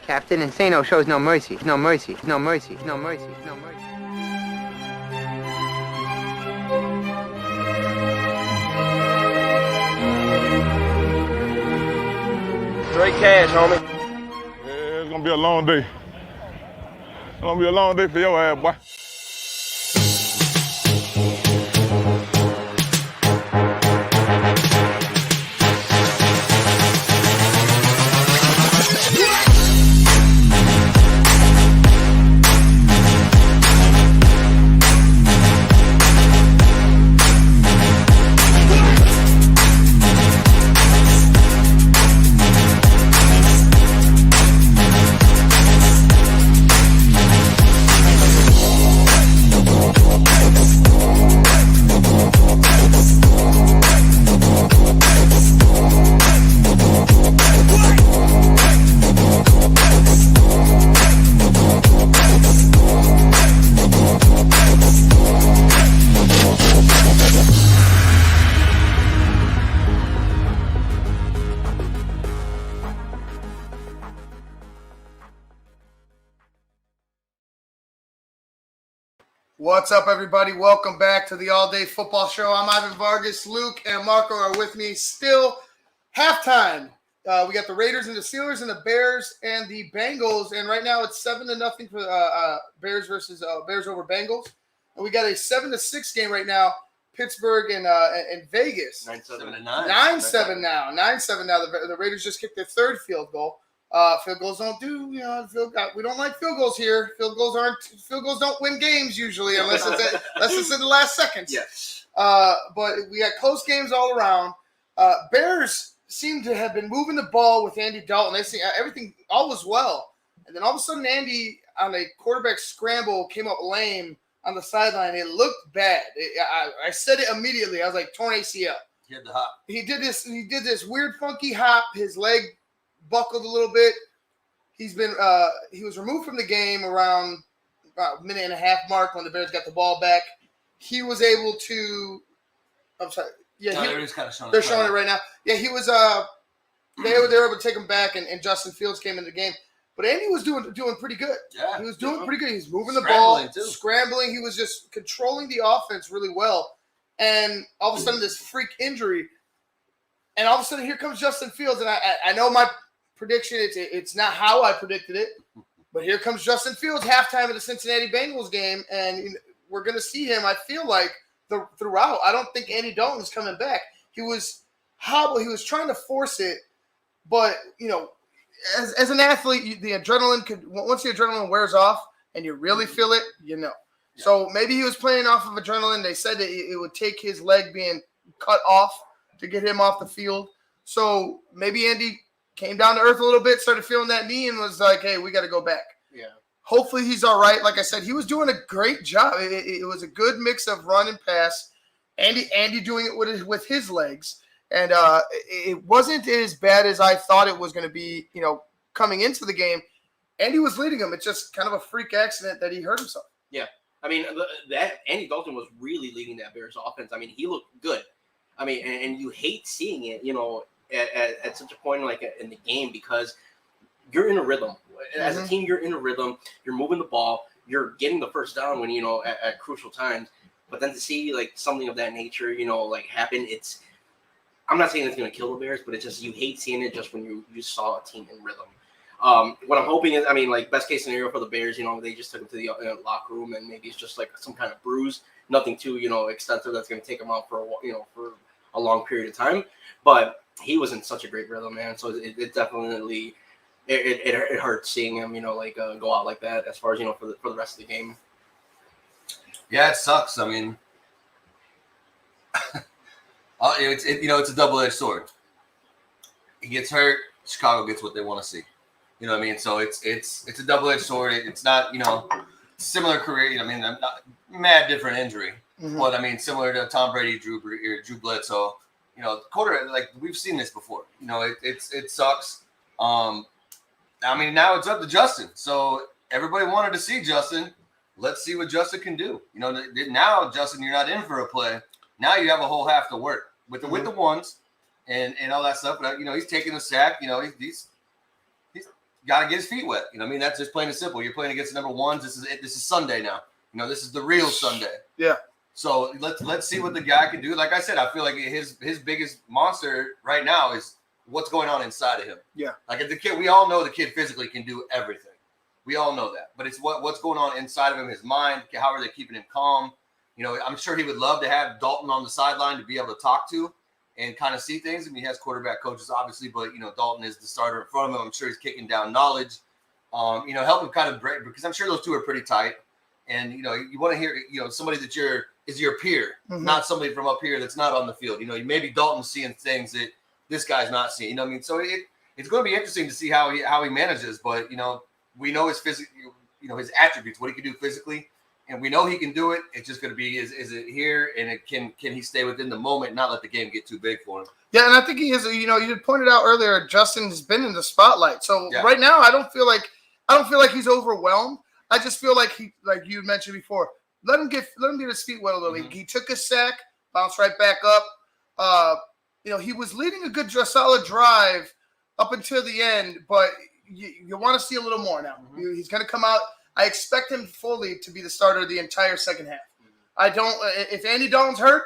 Captain Insano shows no mercy, no mercy, no mercy, no mercy, no mercy. Straight cash, homie. Yeah, it's gonna be a long day. It's gonna be a long day for your ass, boy. What's up, everybody? Welcome back to the All Day Football Show. I'm Ivan Vargas. Luke and Marco are with me. Still halftime. We got the Raiders and the Steelers and the Bears and the Bengals. And right now it's 7-0 for Bears versus Bears over Bengals. And we got a 7-6 game right now. Pittsburgh and Vegas. 9-7 and 9-7 now. 9-7 now. The Raiders just kicked their third field goal. Field goals don't do, we don't like field goals here. Field goals don't win games usually unless it's in the last seconds. Yes. But we got close games all around. Bears seem to have been moving the ball with Andy Dalton. They see everything, all was well. And then all of a sudden Andy on a quarterback scramble came up lame on the sideline. It looked bad. I said it immediately. I was like, torn ACL. He had the hop. He did this weird funky hop. His leg buckled a little bit. He was removed from the game around about a minute and a half mark when the Bears got the ball back. He was able to. I'm sorry. Yeah, they're kind of showing they're showing it right now. Yeah, he was. They were able to take him back, and Justin Fields came into the game. But Andy was doing pretty good. Yeah, he was doing pretty good. He was moving the ball, scrambling. He was just controlling the offense really well. And all of a sudden, this freak injury. And all of a sudden, here comes Justin Fields. And I know my prediction, it's not how I predicted it. But here comes Justin Fields, halftime of the Cincinnati Bengals game. And we're going to see him, I feel like, throughout. I don't think Andy Dalton's coming back. He was hobbling. He was trying to force it. But, as an athlete, the adrenaline once the adrenaline wears off and you really feel it, Yeah. So maybe he was playing off of adrenaline. They said that it would take his leg being cut off to get him off the field. So maybe Andy came down to earth a little bit, started feeling that knee, and was like, hey, we got to go back. Yeah. Hopefully he's all right. Like I said, he was doing a great job. It was a good mix of run and pass. Andy doing it with his legs. And it wasn't as bad as I thought it was going to be, coming into the game. Andy was leading him. It's just kind of a freak accident that he hurt himself. Yeah. I mean, that Andy Dalton was really leading that Bears offense. I mean, he looked good. I mean, and you hate seeing it, at such a point in the game because you're in a rhythm. As a team, you're in a rhythm. You're moving the ball. You're getting the first down when, at crucial times. But then to see, something of that nature, happen, I'm not saying it's going to kill the Bears, but it's just you hate seeing it just when you saw a team in rhythm. What I'm hoping is, best case scenario for the Bears, they just took him to the locker room and maybe it's just some kind of bruise, nothing too, extensive that's going to take him out for a long period of time. But he was in such a great rhythm, man. So it definitely it hurts seeing him, go out like that as far as for the rest of the game. Yeah, it sucks. I mean, it's a double-edged sword. He gets hurt, Chicago gets what they want to see. You know what I mean? So it's a double-edged sword. It's not, similar career. Not mad different injury, but similar to Tom Brady, Drew Bledsoe. Quarter, we've seen this before. It sucks. Now it's up to Justin. So everybody wanted to see Justin. Let's see what Justin can do. Now Justin, you're not in for a play. Now you have a whole half to work with the ones and all that stuff. But he's taking a sack. He's got to get his feet wet. You know what I mean? That's just plain and simple. You're playing against the number ones. This is it. This is Sunday now. You know, this is the real Sunday. Yeah. So let's see what the guy can do. Like I said, I feel like his biggest monster right now is what's going on inside of him. Yeah. Like the kid, we all know the kid physically can do everything. We all know that. But it's what's going on inside of him, his mind. How are they keeping him calm? You know, I'm sure he would love to have Dalton on the sideline to be able to talk to and kind of see things. I mean, he has quarterback coaches, obviously, but, you know, Dalton is the starter in front of him. I'm sure he's kicking down knowledge. You know, help him kind of break, because I'm sure those two are pretty tight. And, you know, you want to hear, you know, somebody that is your peer, not somebody from up here that's not on the field. You know, maybe Dalton's seeing things that this guy's not seeing. You know what I mean? So it's going to be interesting to see how he manages. But, you know, we know his his attributes, what he can do physically. And we know he can do it. It's just going to be, is it here? And can he stay within the moment, not let the game get too big for him? Yeah, and I think he is. You know, you pointed out earlier, Justin has been in the spotlight. So right now, I don't feel like he's overwhelmed. I just feel like like you mentioned before, let him get his feet wet a little. He took a sack, bounced right back up. You know, he was leading a good, solid drive up until the end, but you want to see a little more now. He's going to come out. I expect him fully to be the starter the entire second half. I don't. If Andy Dalton's hurt,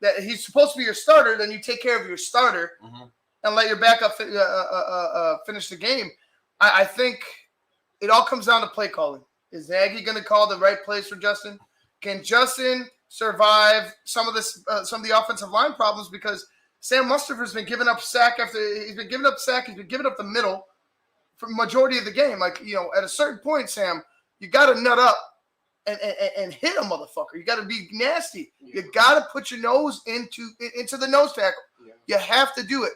that he's supposed to be your starter, then you take care of your starter and let your backup finish the game. I think it all comes down to play calling. Is Nagy going to call the right plays for Justin? Can Justin survive some of the offensive line problems? Because Sam Mustipher's been giving up sack after he's been giving up the middle for majority of the game. Like, you know, at a certain point, Sam, you got to nut up and hit a motherfucker. You got to be nasty. You got to put your nose into the nose tackle. You have to do it.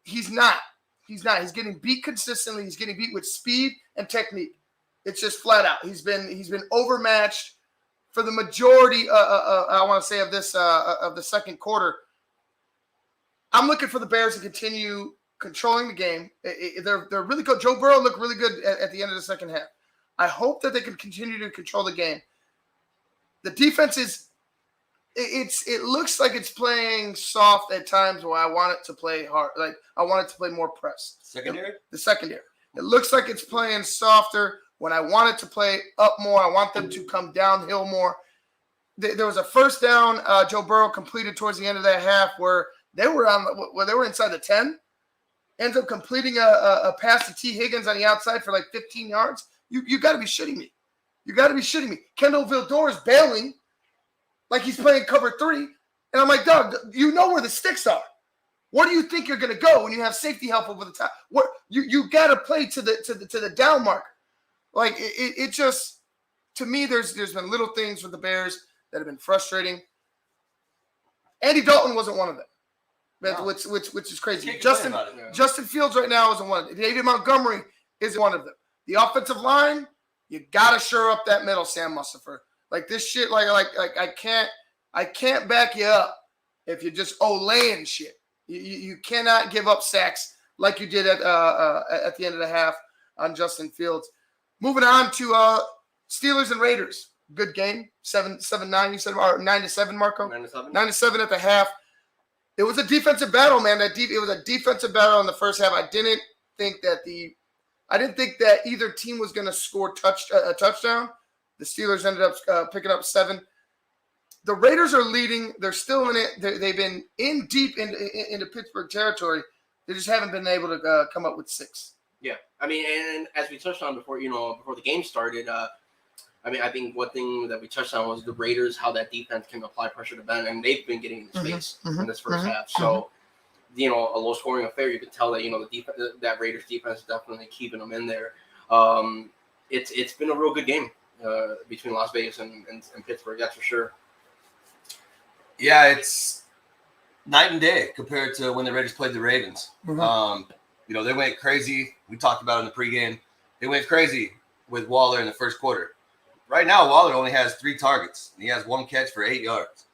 He's not. He's getting beat consistently. He's getting beat with speed and technique. It's just flat out. He's been overmatched for the majority. I want to say of the second quarter. I'm looking for the Bears to continue controlling the game. They're really good. Joe Burrow looked really good at the end of the second half. I hope that they can continue to control the game. The defense is. It looks like it's playing soft at times where I want it to play hard. Like I want it to play more press. Secondary? The secondary. It looks like it's playing softer when I want it to play up more. I want them to come downhill more. There was a first down Joe Burrow completed towards the end of that half where they were inside the 10. Ends up completing a pass to T. Higgins on the outside for like 15 yards. You got to be shitting me. You got to be shitting me. Kendall Vildor is bailing like he's playing cover 3. And I'm like, Doug, you know where the sticks are. Where do you think you're going to go when you have safety help over the top? What you got to play to the down marker. Like it just, to me, there's been little things with the Bears that have been frustrating. Andy Dalton wasn't one of them. No. Which is crazy. Justin Fields right now isn't one of them. David Montgomery isn't one of them. The offensive line, you gotta shore up that middle, Sam Mustipher. Like this shit, like I can't back you up if you're just laying shit. You cannot give up sacks like you did at the end of the half on Justin Fields. Moving on to Steelers and Raiders. Good game. 7-9. You said, or 9-7, Marco. 9-7 at the half. It was a defensive battle, man. It was a defensive battle in the first half. I didn't think that either team was going to score a touchdown. The Steelers ended up picking up 7. The Raiders are leading. They're still in it. They've been in deep into Pittsburgh territory. They just haven't been able to come up with 6. Yeah, I mean, and as we touched on before the game started, I think one thing that we touched on was the Raiders, how that defense can apply pressure to Ben, and they've been getting in space in this first half. So, a low-scoring affair. You could tell that that Raiders defense is definitely keeping them in there. It's been a real good game between Las Vegas and Pittsburgh, that's for sure. Yeah, it's night and day compared to when the Raiders played the Ravens. They went crazy. We talked about it in the pregame. They went crazy with Waller in the first quarter. Right now, Waller only has 3 targets. He has 1 catch for 8 yards.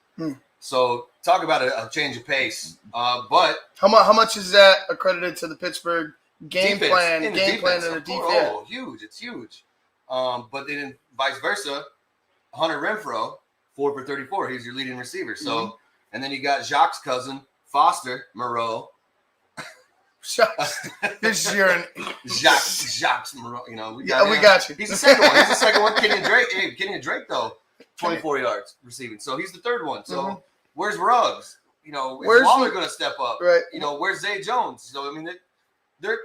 So talk about a change of pace. But how much is that accredited to the Pittsburgh game plan and the defense? Oh, huge. It's huge. But then vice versa, Hunter Renfrow, 4 for 34. He's your leading receiver. So, and then you got Jacques' cousin, Foster Moreau, This year, Jacques, we got you. He's the second one. He's the second one. Kenyon Drake, though, 24 yards receiving. So he's the third one. So where's Ruggs? Where's Waller going to step up? Right. Where's Zay Jones? So I mean, they're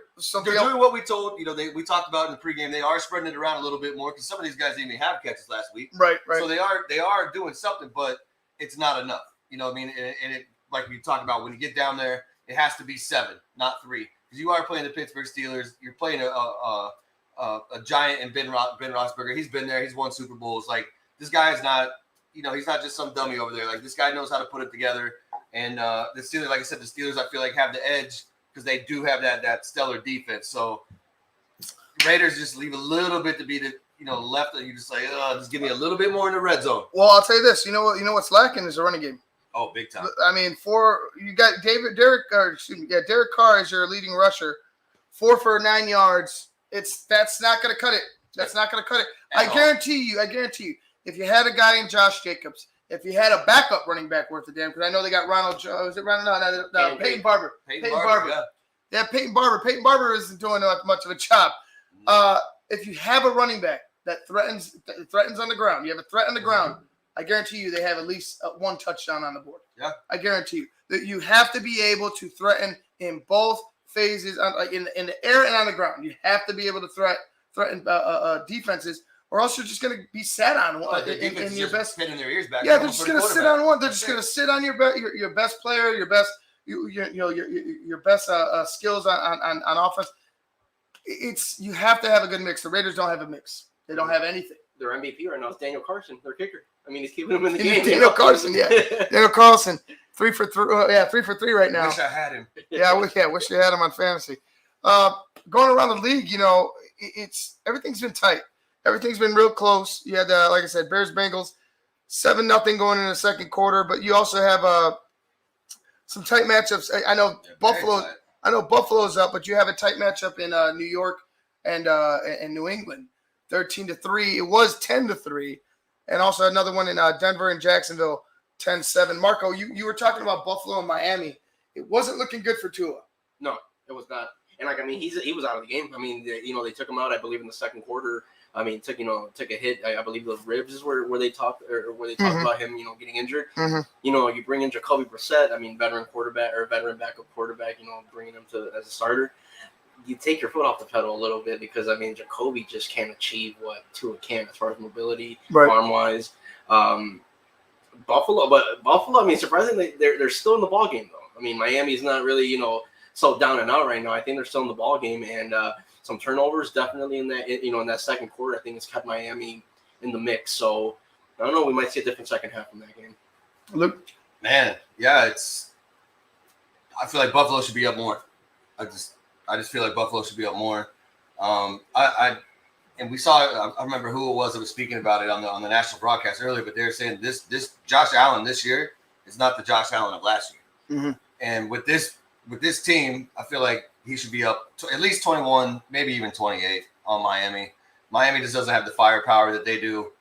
doing what we told. We talked about in the pregame. They are spreading it around a little bit more because some of these guys didn't even have catches last week. Right. So they are doing something, but it's not enough. And it, like we talked about, when you get down there, it has to be 7, not 3. Because you are playing the Pittsburgh Steelers. You're playing a giant in Ben Roethlisberger. He's been there. He's won Super Bowls. Like, this guy is not, he's not just some dummy over there. Like, this guy knows how to put it together. And the Steelers, like I said, the Steelers, I feel like, have the edge because they do have that stellar defense. So Raiders just leave a little bit to be the left, and you just like, just give me a little bit more in the red zone. Well, I'll tell you this. You know what's lacking is a running game. Oh, big time. I mean, you got Derek Carr as your leading rusher, 4 for 9 yards. That's not going to cut it. That's not going to cut it. I guarantee you. If you had a guy in Josh Jacobs, if you had a backup running back worth a damn, because I know they got Peyton Barber. Peyton Barber. Yeah, Peyton Barber. Peyton Barber isn't doing much of a job. If you have a running back that threatens on the ground, you have a threat on the ground. I guarantee you they have at least 1 touchdown on the board. Yeah, I guarantee you that you have to be able to threaten in both phases, in the air and on the ground. You have to be able to threaten defenses, or else you're just going to be sat on one. In your best, pinning their ears back. Yeah, they're just going to sit on one. They're just going to sit on your best player, your best your best skills on offense. You have to have a good mix. The Raiders don't have a mix. They don't have anything. Their MVP right now is Daniel Carson, their kicker. I mean, he's keeping them in the game. Daniel Carson, yeah. Daniel Carlson, 3 for 3. 3 for 3 right now. Wish I had him. Wish you had him on fantasy. Going around the league, everything's been tight. Everything's been real close. You had, like I said, BEARS-BENGALS, 7-0 going in the second quarter. But you also have some tight matchups. I know Buffalo's up, but you have a tight matchup in New York and New England. 13-3. It was 10-3. And also another one in Denver and Jacksonville, 10-7. Marco, you were talking about Buffalo and Miami. It wasn't looking good for Tua. No, it was not. And he was out of the game. I mean, they took him out, I believe, in the second quarter. I mean, took a hit. I believe the ribs is where they talked about him, getting injured. Mm-hmm. You bring in Jacoby Brissett, I mean, veteran backup quarterback, bringing him as a starter. You take your foot off the pedal a little bit because, I mean, Jacoby just can't achieve what Tua can as far as mobility, arm-wise. Buffalo, I mean, surprisingly, they're still in the ballgame, though. I mean, Miami's not really, so down and out right now. I think they're still in the ballgame, and some turnovers definitely in that, in that second quarter, I think it's kept Miami in the mix. So, I don't know, we might see a different second half from that game. Luke? Man, yeah, I feel like Buffalo should be up more. I just feel like Buffalo should be up more. And we saw, I remember who it was that was speaking about it on the national broadcast earlier, but they were saying this Josh Allen this year is not the Josh Allen of last year. Mm-hmm. And with this team, I feel like he should be up to at least 21, maybe even 28 on Miami. Miami just doesn't have the firepower that they do,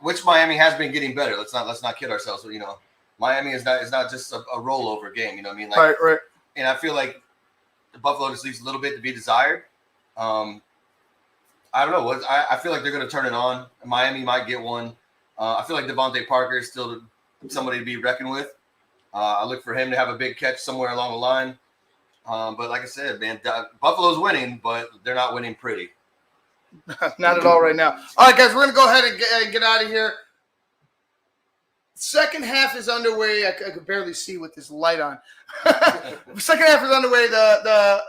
which Miami has been getting better. Let's not kid ourselves. Miami is not just a rollover game. You know what I mean? Like, right. And I feel like the Buffalo just leaves a little bit to be desired. I don't know. I feel like they're going to turn it on. Miami might get one. I feel like Devontae Parker is still somebody to be reckoned with. I look for him to have a big catch somewhere along the line. But like I said, man, Buffalo's winning, but they're not winning pretty. Not at all right now. All right, guys, we're going to go ahead and get out of here. Second half is underway. I could barely see with this light on. Second half is underway. The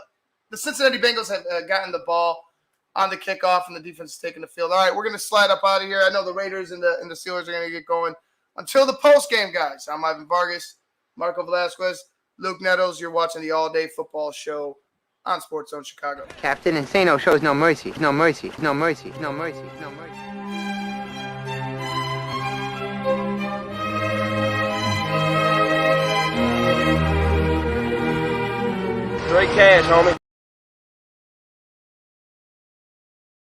Cincinnati Bengals have gotten the ball on the kickoff, and the defense is taking the field. All right, we're going to slide up out of here. I know the Raiders and the Steelers are going to get going. Until the postgame, guys, I'm Ivan Vargas, Marco Velasquez, Luke Nettles. You're watching the all-day football show on SportsZone Chicago. Captain Insano shows no mercy. No mercy. No mercy. No mercy. No mercy. Straight cash, homie.